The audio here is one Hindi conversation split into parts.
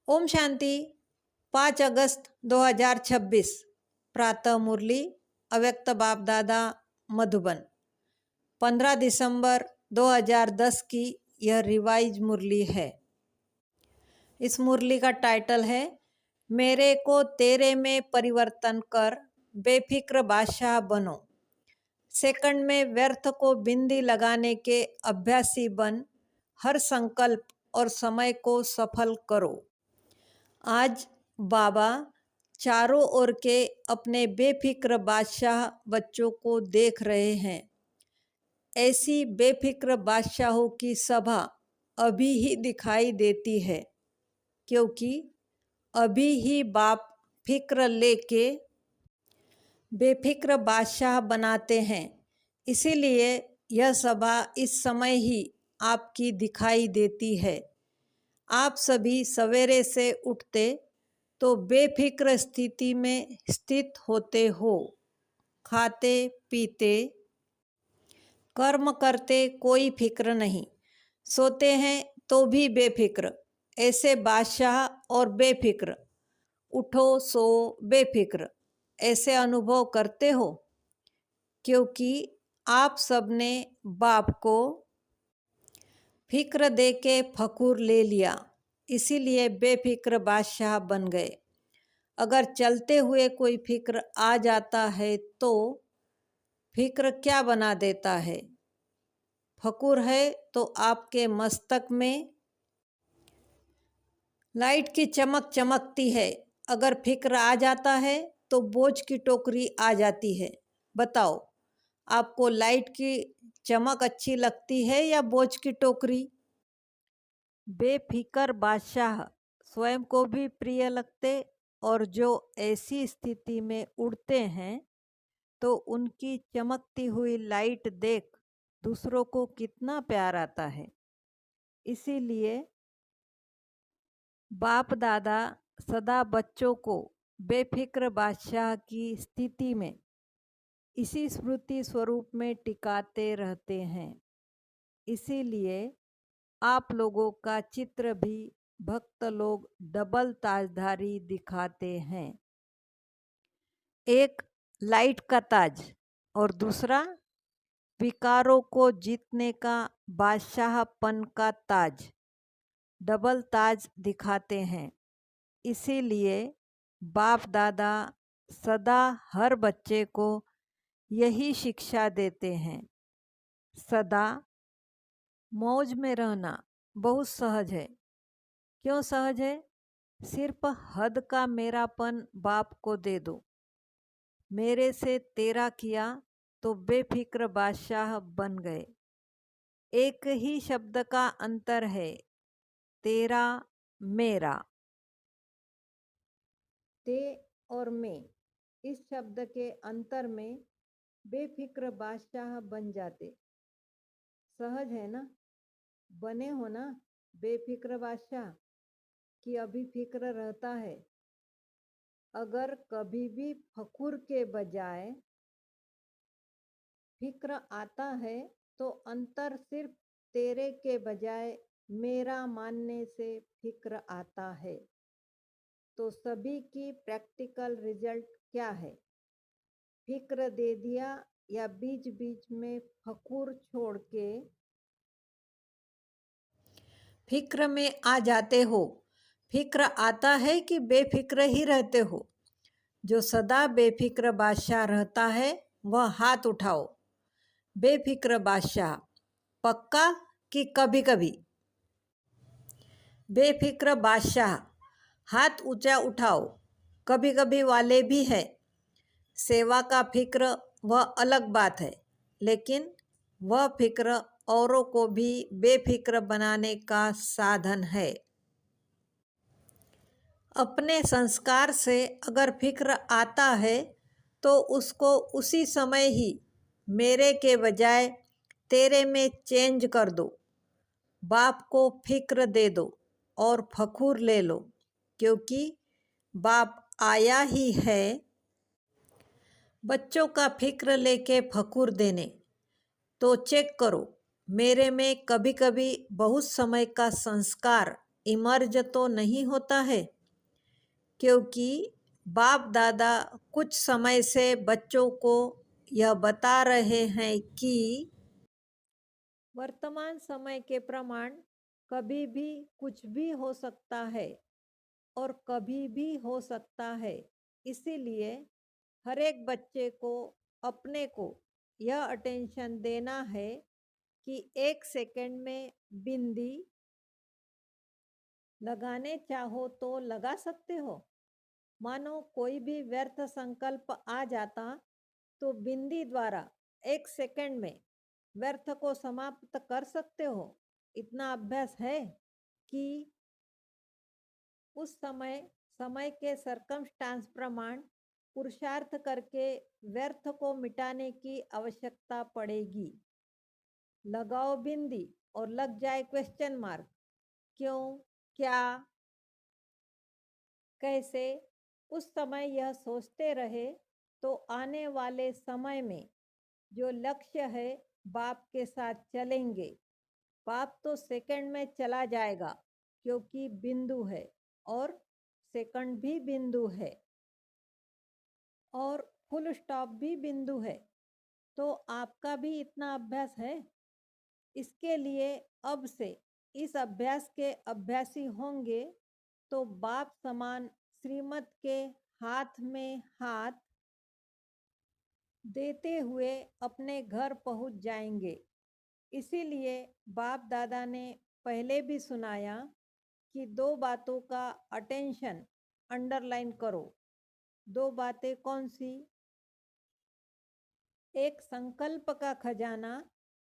ओम शांति। 5 अगस्त 2026 प्रातः मुरली अव्यक्त बाप दादा मधुबन। 15 दिसंबर 2010 की यह रिवाइज मुरली है। इस मुरली का टाइटल है मेरे को तेरे में परिवर्तन कर, बेफिक्र बादशाह बनो। सेकंड में व्यर्थ को बिंदी लगाने के अभ्यासी बन, हर संकल्प और समय को सफल करो। आज बाबा चारों ओर के अपने बेफिक्र बादशाह बच्चों को देख रहे हैं। ऐसी बेफिक्र बादशाहों की सभा अभी ही दिखाई देती है, क्योंकि अभी ही बाप फिक्र लेके बेफिक्र बादशाह बनाते हैं। इसीलिए यह सभा इस समय ही आपकी दिखाई देती है। आप सभी सवेरे से उठते तो बेफिक्र स्थिति में स्थित होते हो। खाते पीते कर्म करते कोई फिक्र नहीं, सोते हैं तो भी बेफिक्र। ऐसे बादशाह और बेफिक्र, उठो सो बेफिक्र, ऐसे अनुभव करते हो, क्योंकि आप सबने बाप को फिक्र दे के फकूर ले लिया, इसीलिए बेफिक्र बादशाह बन गए। अगर चलते हुए कोई फिक्र आ जाता है तो फिक्र क्या बना देता है? फकूर है तो आपके मस्तक में लाइट की चमक चमकती है। अगर फिक्र आ जाता है तो बोझ की टोकरी आ जाती है। बताओ, आपको लाइट की चमक अच्छी लगती है या बोझ की टोकरी? बेफिक्र बादशाह स्वयं को भी प्रिय लगते, और जो ऐसी स्थिति में उड़ते हैं तो उनकी चमकती हुई लाइट देख दूसरों को कितना प्यार आता है। इसीलिए बाप दादा सदा बच्चों को बेफिक्र बादशाह की स्थिति में इसी स्मृति स्वरूप में टिकाते रहते हैं। इसीलिए आप लोगों का चित्र भी भक्त लोग डबल ताजधारी दिखाते हैं। एक लाइट का ताज और दूसरा विकारों को जीतने का बादशाहपन का ताज, डबल ताज दिखाते हैं। इसीलिए बाप दादा सदा हर बच्चे को यही शिक्षा देते हैं। सदा मौज में रहना बहुत सहज है। क्यों सहज है? सिर्फ हद का मेरापन बाप को दे दो। मेरे से तेरा किया तो बेफिक्र बादशाह बन गए। एक ही शब्द का अंतर है, तेरा मेरा। ते और मैं, इस शब्द के अंतर में बेफिक्र बादशाह बन जाते। सहज है ना? बने हो ना बेफिक्र बादशाह कि अभी फिक्र रहता है? अगर कभी भी फकूर के बजाय फिक्र आता है तो अंतर सिर्फ तेरे के बजाय मेरा मानने से फिक्र आता है। तो सभी की प्रैक्टिकल रिजल्ट क्या है? फिक्र दे दिया या बीच बीच में फकूर छोड़ के फिक्र में आ जाते हो? फिक्र आता है कि बेफिक्र ही रहते हो? जो सदा बेफिक्र बादशाह रहता है वह हाथ उठाओ। बेफिक्र बादशाह पक्का कि कभी कभी? बेफिक्र बादशाह हाथ ऊंचा उठाओ। कभी कभी वाले भी है। सेवा का फिक्र वह अलग बात है, लेकिन वह फिक्र औरों को भी बेफिक्र बनाने का साधन है। अपने संस्कार से अगर फिक्र आता है तो उसको उसी समय ही मेरे के बजाय तेरे में चेंज कर दो। बाप को फिक्र दे दो और फखूर ले लो, क्योंकि बाप आया ही है बच्चों का फिक्र लेके फखूर देने। तो चेक करो, मेरे में कभी कभी बहुत समय का संस्कार इमर्ज तो नहीं होता है, क्योंकि बाप दादा कुछ समय से बच्चों को यह बता रहे हैं कि वर्तमान समय के प्रमाण कभी भी कुछ भी हो सकता है और कभी भी हो सकता है। इसीलिए हर एक बच्चे को अपने को यह अटेंशन देना है कि 1 सेकंड में बिंदी लगाने चाहो तो लगा सकते हो। मानो कोई भी व्यर्थ संकल्प आ जाता तो बिंदी द्वारा 1 सेकंड में व्यर्थ को समाप्त कर सकते हो। इतना अभ्यास है कि उस समय समय के सरकमस्टांस प्रमाण पुरुषार्थ करके व्यर्थ को मिटाने की आवश्यकता पड़ेगी। लगाओ बिंदी और लग जाए क्वेश्चन मार्क। क्यों, क्या, कैसे, उस समय यह सोचते रहे तो आने वाले समय में जो लक्ष्य है बाप के साथ चलेंगे। बाप तो सेकंड में चला जाएगा क्योंकि बिंदु है और सेकंड भी बिंदु है और फुल स्टॉप भी बिंदु है। तो आपका भी इतना अभ्यास है। इसके लिए अब से इस अभ्यास के अभ्यासी होंगे तो बाप समान श्रीमत के हाथ में हाथ देते हुए अपने घर पहुंच जाएंगे। इसीलिए बाप दादा ने पहले भी सुनाया कि 2 बातों का अटेंशन अंडरलाइन करो। 2 बातें कौन सी? एक संकल्प का खजाना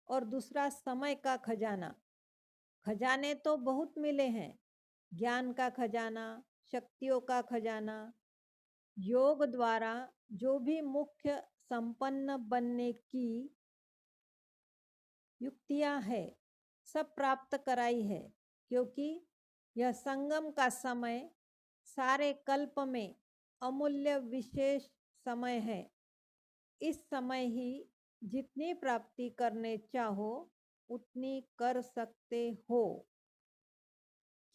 और दूसरा समय का खजाना। खजाने तो बहुत मिले हैं, ज्ञान का खजाना, शक्तियों का खजाना। योग द्वारा जो भी मुख्य संपन्न बनने की युक्तियां है सब प्राप्त कराई है, क्योंकि यह संगम का समय सारे कल्प में अमूल्य विशेष समय है। इस समय ही जितनी प्राप्ति करने चाहो उतनी कर सकते हो,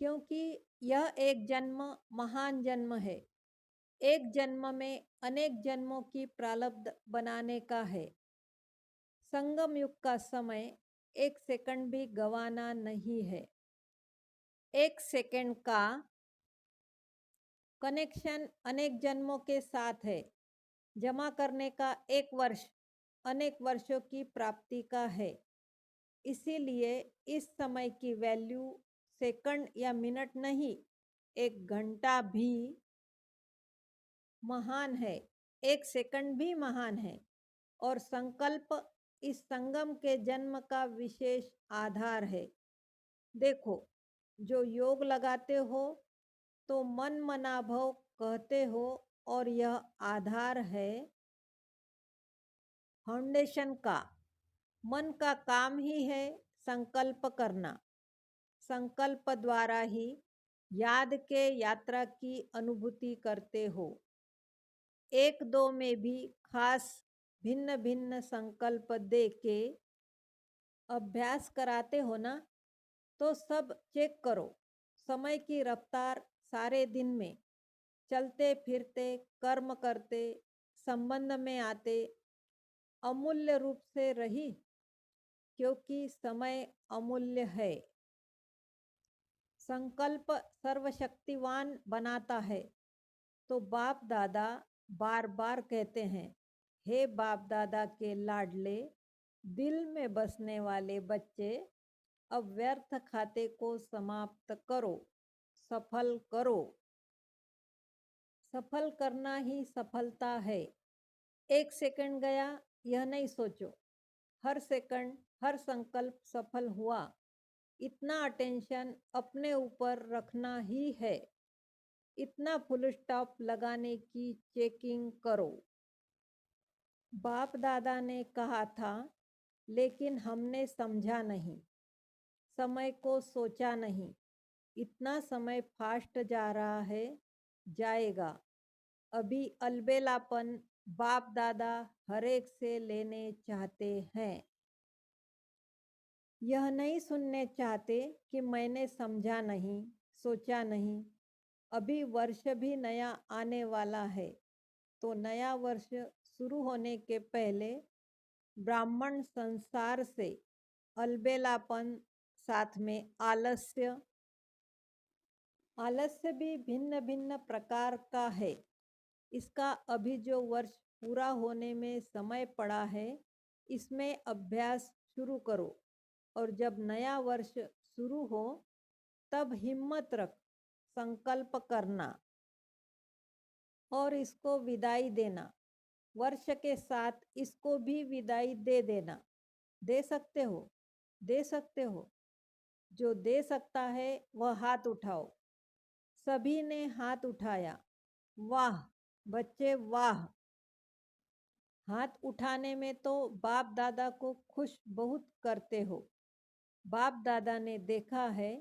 क्योंकि यह एक जन्म महान जन्म है। एक जन्म में अनेक जन्मों की प्रारब्ध बनाने का है। संगम युग का समय 1 सेकंड भी गवाना नहीं है। 1 सेकंड का कनेक्शन अनेक जन्मों के साथ है। जमा करने का 1 वर्ष अनेक वर्षों की प्राप्ति का है। इसीलिए इस समय की वैल्यू सेकंड या मिनट नहीं, 1 घंटा भी महान है, 1 सेकंड भी महान है। और संकल्प इस संगम के जन्म का विशेष आधार है। देखो, जो योग लगाते हो तो मन मनाभव कहते हो और यह आधार है फाउंडेशन का। मन का काम ही है संकल्प करना। संकल्प द्वारा ही याद के यात्रा की अनुभूति करते हो। 1-2 में भी खास भिन्न भिन्न संकल्प दे के अभ्यास कराते हो ना, तो सब चेक करो। समय की रफ्तार सारे दिन में चलते फिरते कर्म करते संबंध में आते अमूल्य रूप से रही, क्योंकि समय अमूल्य है। संकल्प सर्वशक्तिवान बनाता है। तो बाप दादा बार बार कहते हैं, हे बाप दादा के लाडले, दिल में बसने वाले बच्चे, अब व्यर्थ खाते को समाप्त करो, सफल करो। सफल करना ही सफलता है। 1 सेकंड गया यह नहीं सोचो, हर सेकंड हर संकल्प सफल हुआ, इतना अटेंशन अपने ऊपर रखना ही है। इतना फुल स्टॉप लगाने की चेकिंग करो। बाप दादा ने कहा था, लेकिन हमने समझा नहीं, समय को सोचा नहीं। इतना समय फास्ट जा रहा है, जाएगा। अभी अलबेलापन बाप दादा हर एक से लेने चाहते हैं। यह नहीं सुनने चाहते कि मैंने समझा नहीं, सोचा नहीं। अभी वर्ष भी नया आने वाला है, तो नया वर्ष शुरू होने के पहले ब्राह्मण संसार से अलबेलापन, साथ में आलस्य। आलस्य भी भिन्न भिन्न प्रकार का है। इसका अभी जो वर्ष पूरा होने में समय पड़ा है, इसमें अभ्यास शुरू करो, और जब नया वर्ष शुरू हो तब हिम्मत रख संकल्प करना और इसको विदाई देना। वर्ष के साथ इसको भी विदाई दे देना। दे सकते हो? दे सकते हो? जो दे सकता है वह हाथ उठाओ। सभी ने हाथ उठाया। वाह बच्चे वाह! हाथ उठाने में तो बाप दादा को खुश बहुत करते हो। बाप दादा ने देखा है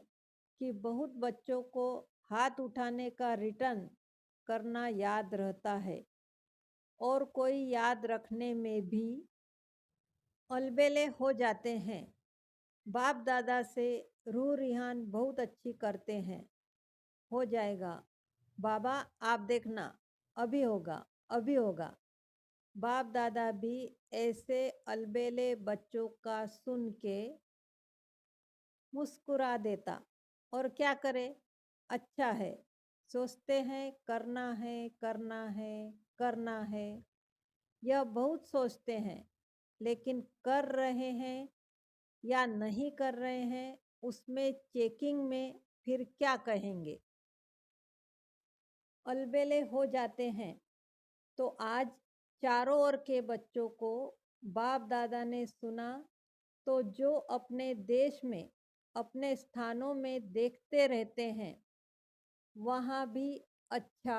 कि बहुत बच्चों को हाथ उठाने का रिटर्न करना याद रहता है, और कोई याद रखने में भी अलबेले हो जाते हैं। बाप दादा से रूह रिहान बहुत अच्छी करते हैं। हो जाएगा बाबा, आप देखना, अभी होगा, अभी होगा। बाप दादा भी ऐसे अलबेले बच्चों का सुन के मुस्कुरा देता, और क्या करे, अच्छा है। सोचते हैं करना है, करना है, करना है। यह बहुत सोचते हैं, लेकिन कर रहे हैं या नहीं कर रहे हैं, उसमें चेकिंग में फिर क्या कहेंगे। अलबेले हो जाते हैं। तो आज चारों ओर के बच्चों को बाप दादा ने सुना, तो जो अपने देश में अपने स्थानों में देखते रहते हैं, वहाँ भी अच्छा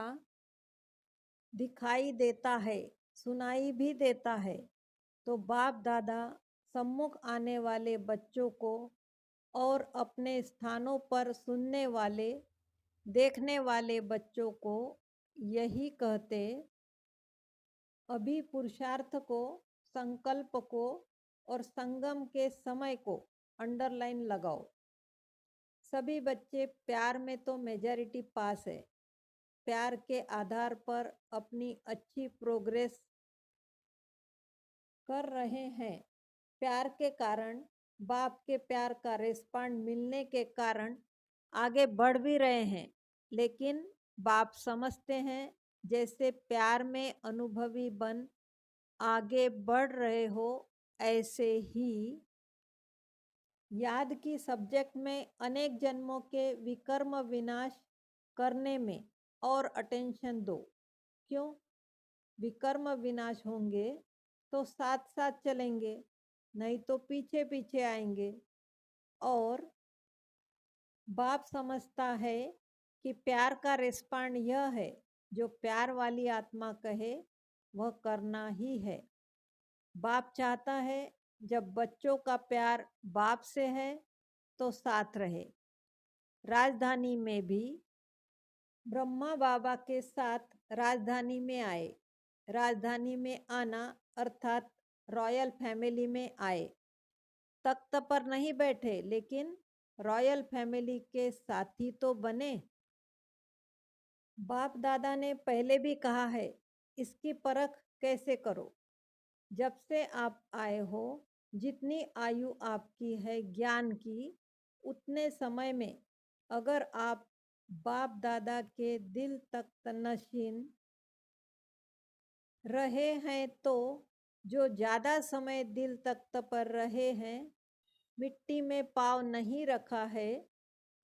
दिखाई देता है, सुनाई भी देता है। तो बाप दादा सम्मुख आने वाले बच्चों को और अपने स्थानों पर सुनने वाले, देखने वाले बच्चों को यही कहते, अभी पुरुषार्थ को, संकल्प को और संगम के समय को अंडरलाइन लगाओ। सभी बच्चे प्यार में तो मेजॉरिटी पास है। प्यार के आधार पर अपनी अच्छी प्रोग्रेस कर रहे हैं। प्यार के कारण, बाप के प्यार का रिस्पॉन्ड मिलने के कारण आगे बढ़ भी रहे हैं। लेकिन बाप समझते हैं जैसे प्यार में अनुभवी बन आगे बढ़ रहे हो, ऐसे ही याद की सब्जेक्ट में अनेक जन्मों के विकर्म विनाश करने में और अटेंशन दो। क्यों? विकर्म विनाश होंगे तो साथ साथ चलेंगे, नहीं तो पीछे पीछे आएंगे। और बाप समझता है कि प्यार का रिस्पॉन्ड यह है, जो प्यार वाली आत्मा कहे वह करना ही है। बाप चाहता है जब बच्चों का प्यार बाप से है तो साथ रहे। राजधानी में भी ब्रह्मा बाबा के साथ राजधानी में आए। राजधानी में आना अर्थात रॉयल फैमिली में आए। तख्त पर नहीं बैठे, लेकिन रॉयल फैमिली के साथी तो बने। बाप दादा ने पहले भी कहा है, इसकी परख कैसे करो। जब से आप आए हो, जितनी आयु आपकी है ज्ञान की, उतने समय में अगर आप बाप दादा के दिल तक नशीन रहे हैं, तो जो ज़्यादा समय दिल तख्त पर रहे हैं, मिट्टी में पाँव नहीं रखा है,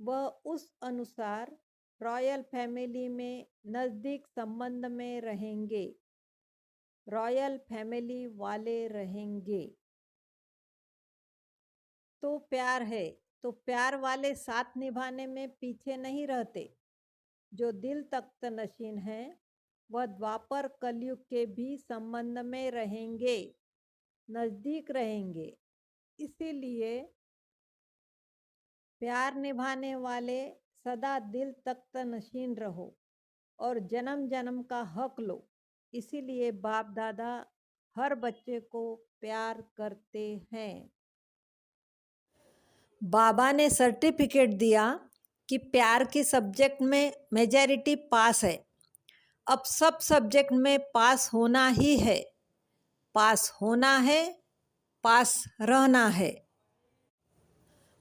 वह उस अनुसार रॉयल फैमिली में नज़दीक संबंध में रहेंगे, रॉयल फैमिली वाले रहेंगे। तो प्यार है, तो प्यार वाले साथ निभाने में पीछे नहीं रहते। जो दिल तख्त नशीन है, वह द्वापर कलयुग के भी संबंध में रहेंगे, नज़दीक रहेंगे। इसीलिए प्यार निभाने वाले सदा दिल तख्त नशीन रहो और जन्म जन्म का हक लो। इसीलिए बाप दादा हर बच्चे को प्यार करते हैं। बाबा ने सर्टिफिकेट दिया कि प्यार की सब्जेक्ट में मेजॉरिटी पास है। अब सब सब्जेक्ट में पास होना ही है, पास होना है, पास रहना है।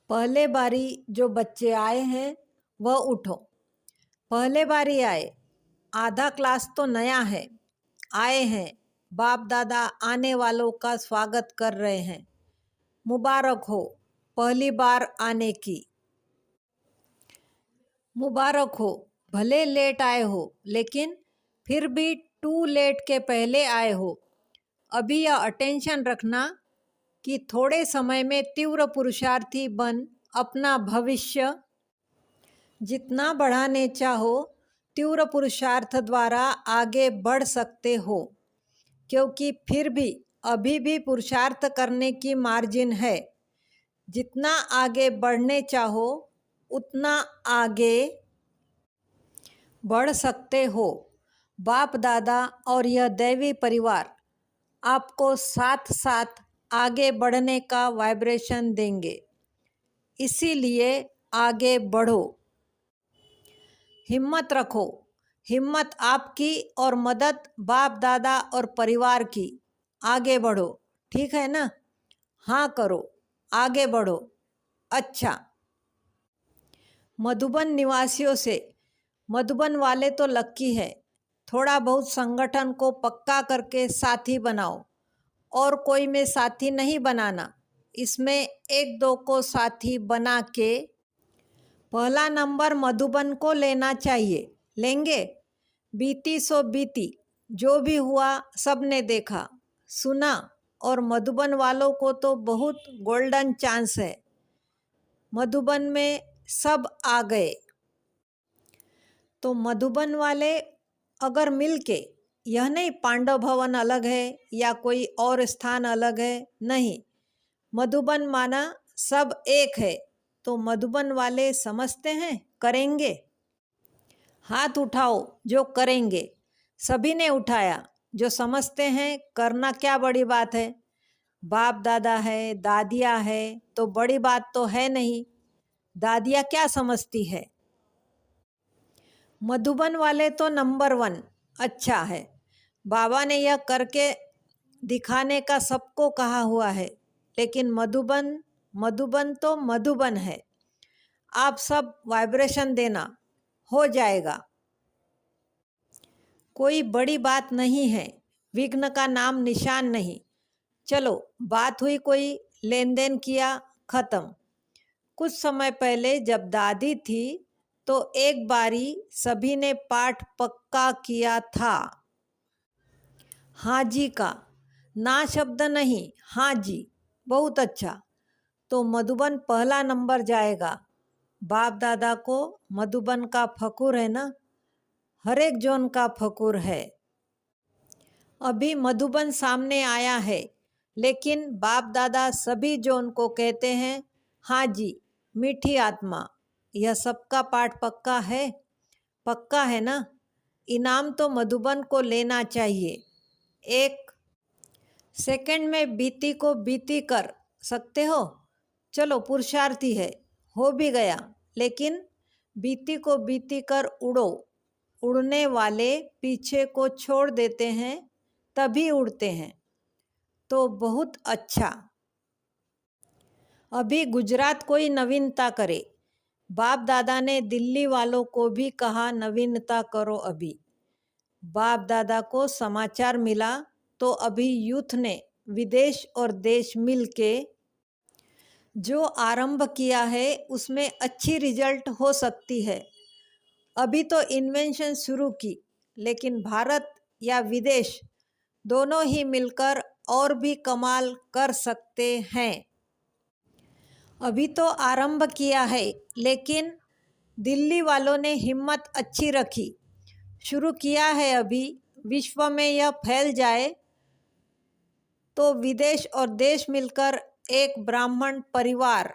पहले बारी जो बच्चे आए हैं वह उठो। पहले बारी आए, आधा क्लास तो नया है, आए हैं, बाप दादा आने वालों का स्वागत कर रहे हैं। मुबारक हो पहली बार आने की। मुबारक हो, भले लेट आए हो लेकिन फिर भी टू लेट के पहले आए हो। अभी यह अटेंशन रखना कि थोड़े समय में तीव्र पुरुषार्थी बन अपना भविष्य जितना बढ़ाने चाहो तीव्र पुरुषार्थ द्वारा आगे बढ़ सकते हो, क्योंकि फिर भी अभी भी पुरुषार्थ करने की मार्जिन है। जितना आगे बढ़ने चाहो उतना आगे बढ़ सकते हो। बाप दादा और यह दैवी परिवार आपको साथ साथ आगे बढ़ने का वाइब्रेशन देंगे, इसीलिए आगे बढ़ो। हिम्मत रखो, हिम्मत आपकी और मदद बाप दादा और परिवार की। आगे बढ़ो, ठीक है ना? हाँ करो, आगे बढ़ो। अच्छा, मधुबन निवासियों से, मधुबन वाले तो लक्की है। थोड़ा बहुत संगठन को पक्का करके साथी बनाओ, और कोई में साथी नहीं बनाना, इसमें एक दो को साथी बना के पहला नंबर मधुबन को लेना चाहिए। लेंगे? बीती सो बीती, जो भी हुआ सब ने देखा सुना, और मधुबन वालों को तो बहुत गोल्डन चांस है। मधुबन में सब आ गए तो मधुबन वाले अगर मिलके, यह नहीं पांडव भवन अलग है या कोई और स्थान अलग है, नहीं, मधुबन माना सब एक है। तो मधुबन वाले समझते हैं करेंगे? हाथ उठाओ जो करेंगे। सभी ने उठाया जो समझते हैं करना क्या बड़ी बात है। बाप दादा है, दादियाँ है तो बड़ी बात तो है नहीं। दादियाँ क्या समझती है? मधुबन वाले तो नंबर 1 अच्छा है। बाबा ने यह करके दिखाने का सबको कहा हुआ है, लेकिन मधुबन तो मधुबन है। आप सब वाइब्रेशन देना, हो जाएगा। कोई बड़ी बात नहीं है, विघ्न का नाम निशान नहीं। चलो बात हुई, कोई लेन देन किया, खत्म। कुछ समय पहले जब दादी थी तो एक बारी सभी ने पाठ पक्का किया था। हाँ जी का, ना शब्द नहीं, हाँ जी, बहुत अच्छा। तो मधुबन पहला नंबर जाएगा। बाप दादा को मधुबन का फकुर है ना, हर एक जोन का फकुर है। अभी मधुबन सामने आया है, लेकिन बाप दादा सभी जोन को कहते हैं हाँ जी, मीठी आत्मा। यह सबका पाठ पक्का है? पक्का है ना? इनाम तो मधुबन को लेना चाहिए। 1 सेकंड में बीती को बीती कर सकते हो? चलो पुरुषार्थी है, हो भी गया, लेकिन बीती को बीती कर उड़ो। उड़ने वाले पीछे को छोड़ देते हैं तभी उड़ते हैं, तो बहुत अच्छा। अभी गुजरात कोई नवीनता करे। बाप दादा ने दिल्ली वालों को भी कहा नवीनता करो। अभी बाप दादा को समाचार मिला तो अभी यूथ ने विदेश और देश मिलके जो आरंभ किया है उसमें अच्छी रिजल्ट हो सकती है। अभी तो इन्वेंशन शुरू की, लेकिन भारत या विदेश दोनों ही मिलकर और भी कमाल कर सकते हैं। अभी तो आरंभ किया है, लेकिन दिल्ली वालों ने हिम्मत अच्छी रखी, शुरू किया है। अभी विश्व में यह फैल जाए तो विदेश और देश मिलकर एक ब्राह्मण परिवार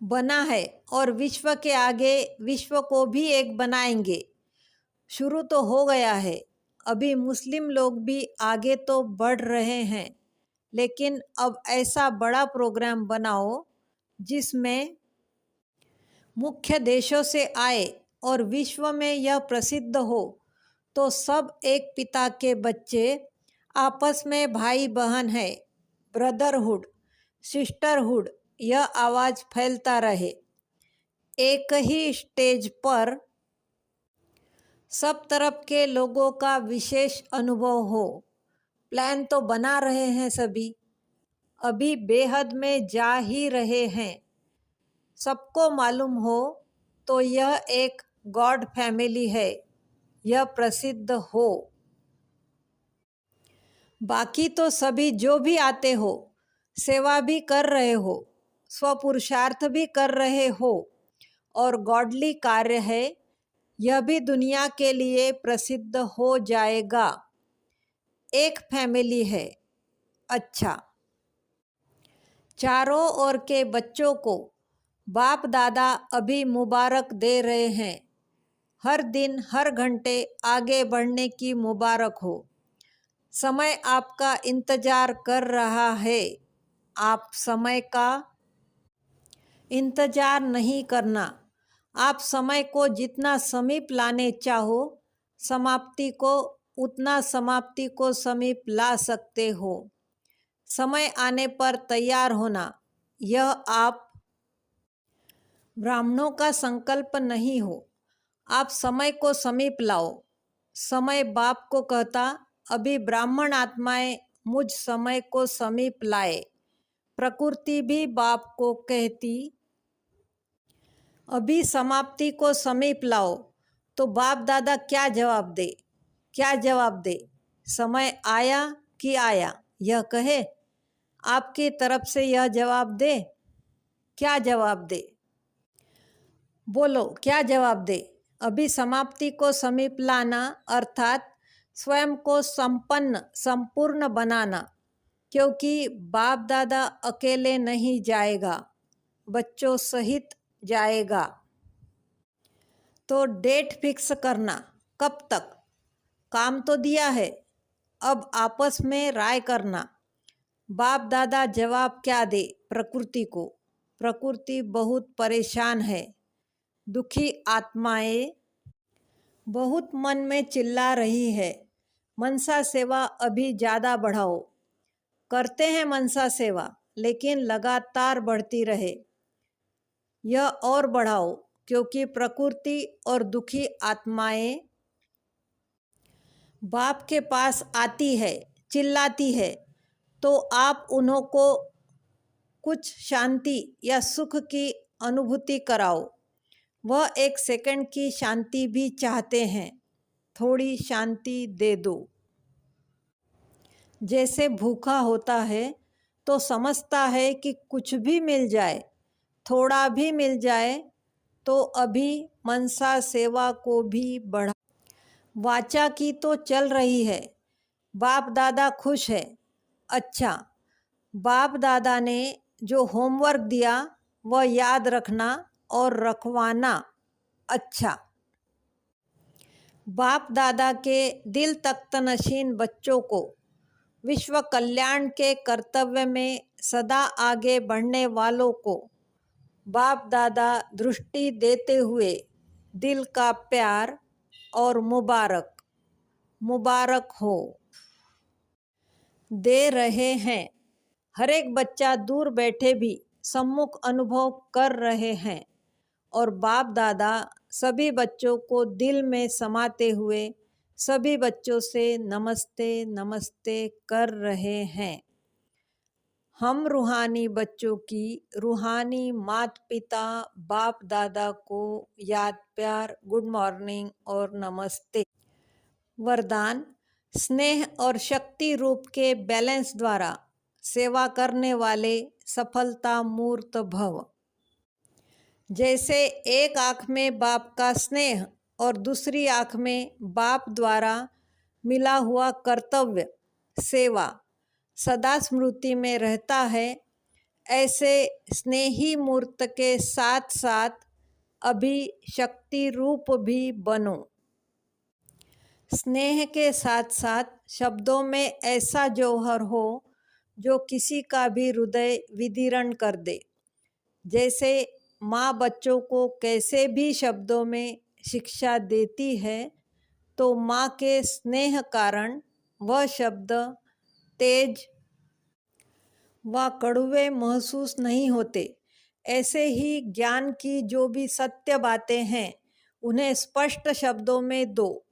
बना है, और विश्व के आगे विश्व को भी एक बनाएंगे। शुरू तो हो गया है। अभी मुस्लिम लोग भी आगे तो बढ़ रहे हैं, लेकिन अब ऐसा बड़ा प्रोग्राम बनाओ जिसमें मुख्य देशों से आए और विश्व में यह प्रसिद्ध हो तो सब एक पिता के बच्चे, आपस में भाई बहन है, ब्रदरहुड, सिस्टरहुड, यह आवाज़ फैलता रहे। एक ही स्टेज पर सब तरफ के लोगों का विशेष अनुभव हो। प्लान तो बना रहे हैं सभी, अभी बेहद में जा ही रहे हैं। सबको मालूम हो तो यह एक गॉड फैमिली है, यह प्रसिद्ध हो। बाकी तो सभी जो भी आते हो, सेवा भी कर रहे हो, स्वपुरुषार्थ भी कर रहे हो और गॉडली कार्य है, यह भी दुनिया के लिए प्रसिद्ध हो जाएगा। एक फैमिली है। अच्छा, चारों ओर के बच्चों को बाप दादा अभी मुबारक दे रहे हैं। हर दिन हर घंटे आगे बढ़ने की मुबारक हो। समय आपका इंतजार कर रहा है। आप समय का इंतजार नहीं करना। आप समय को जितना समीप लाने चाहो, समाप्ति को उतना समाप्ति को समीप ला सकते हो। समय आने पर तैयार होना, यह आप ब्राह्मणों का संकल्प नहीं हो। आप समय को समीप लाओ। समय बाप को कहता, अभी ब्राह्मण आत्माएं मुझ समय को समीप लाए। प्रकृति भी बाप को कहती, अभी समाप्ति को समीप लाओ। तो बाप दादा क्या जवाब दे? क्या जवाब दे? समय आया कि आया, यह कहे। आपकी तरफ से यह जवाब दे। क्या जवाब दे? बोलो, क्या जवाब दे? अभी समाप्ति को समीप लाना अर्थात स्वयं को संपन्न संपूर्ण बनाना, क्योंकि बाप दादा अकेले नहीं जाएगा, बच्चों सहित जाएगा। तो डेट फिक्स करना, कब तक? काम तो दिया है, अब आपस में राय करना। बाप दादा जवाब क्या दे प्रकृति को? प्रकृति बहुत परेशान है। दुखी आत्माएं बहुत मन में चिल्ला रही है। मनसा सेवा अभी ज़्यादा बढ़ाओ। करते हैं मनसा सेवा, लेकिन लगातार बढ़ती रहे। यह और बढ़ाओ, क्योंकि प्रकृति और दुखी आत्माएं बाप के पास आती है, चिल्लाती है, तो आप उन्हों को कुछ शांति या सुख की अनुभूति कराओ। वह एक सेकंड की शांति भी चाहते हैं। थोड़ी शांति दे दो। जैसे भूखा होता है तो समझता है कि कुछ भी मिल जाए, थोड़ा भी मिल जाए तो अभी मनसा सेवा को भी बढ़ा। वाचा की तो चल रही है। बाप दादा खुश है। अच्छा, बाप दादा ने जो होमवर्क दिया वह याद रखना और रखवाना। अच्छा, बाप दादा के दिल तख्तनशीन बच्चों को विश्व कल्याण के कर्तव्य में सदा आगे बढ़ने वालों को बाप दादा दृष्टि देते हुए दिल का प्यार और मुबारक मुबारक हो दे रहे हैं। हर एक बच्चा दूर बैठे भी सम्मुख अनुभव कर रहे हैं और बाप दादा सभी बच्चों को दिल में समाते हुए सभी बच्चों से नमस्ते नमस्ते कर रहे हैं। हम रूहानी बच्चों की रूहानी माता पिता बाप दादा को याद प्यार, गुड मॉर्निंग और नमस्ते। वरदान, स्नेह और शक्ति रूप के बैलेंस द्वारा सेवा करने वाले सफलता मूर्त भव। जैसे एक आँख में बाप का स्नेह और दूसरी आँख में बाप द्वारा मिला हुआ कर्तव्य सेवा सदा स्मृति में रहता है, ऐसे स्नेही मूर्त के साथ साथ अभी शक्ति रूप भी बनो। स्नेह के साथ साथ शब्दों में ऐसा जौहर हो जो किसी का भी हृदय विदीर्ण कर दे। जैसे माँ बच्चों को कैसे भी शब्दों में शिक्षा देती है तो माँ के स्नेह कारण वह शब्द तेज व कड़वे महसूस नहीं होते। ऐसे ही ज्ञान की जो भी सत्य बातें हैं उन्हें स्पष्ट शब्दों में दो,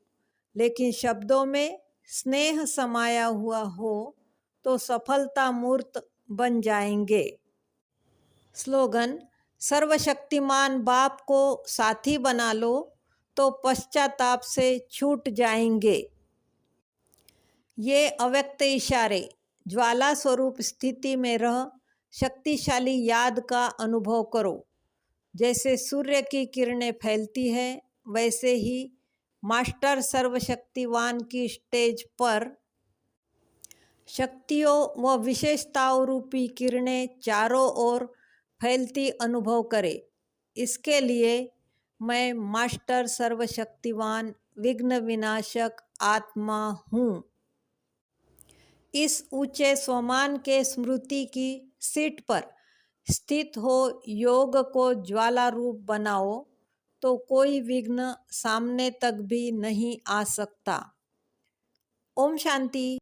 लेकिन शब्दों में स्नेह समाया हुआ हो तो सफलता मूर्त बन जाएंगे। स्लोगन: सर्वशक्तिमान बाप को साथी बना लो तो पश्चाताप से छूट जाएंगे। ये अव्यक्त इशारे ज्वाला स्वरूप स्थिति में रह शक्तिशाली याद का अनुभव करो। जैसे सूर्य की किरणें फैलती है वैसे ही मास्टर सर्वशक्तिवान की स्टेज पर शक्तियों व विशेषताओं रूपी किरणें चारों ओर फैलती अनुभव करे। इसके लिए मैं मास्टर सर्वशक्तिवान विघ्न विनाशक आत्मा हूँ। इस ऊंचे स्वमान के स्मृति की सीट पर स्थित हो योग को ज्वाला रूप बनाओ तो कोई विघ्न सामने तक भी नहीं आ सकता। ओम शांति।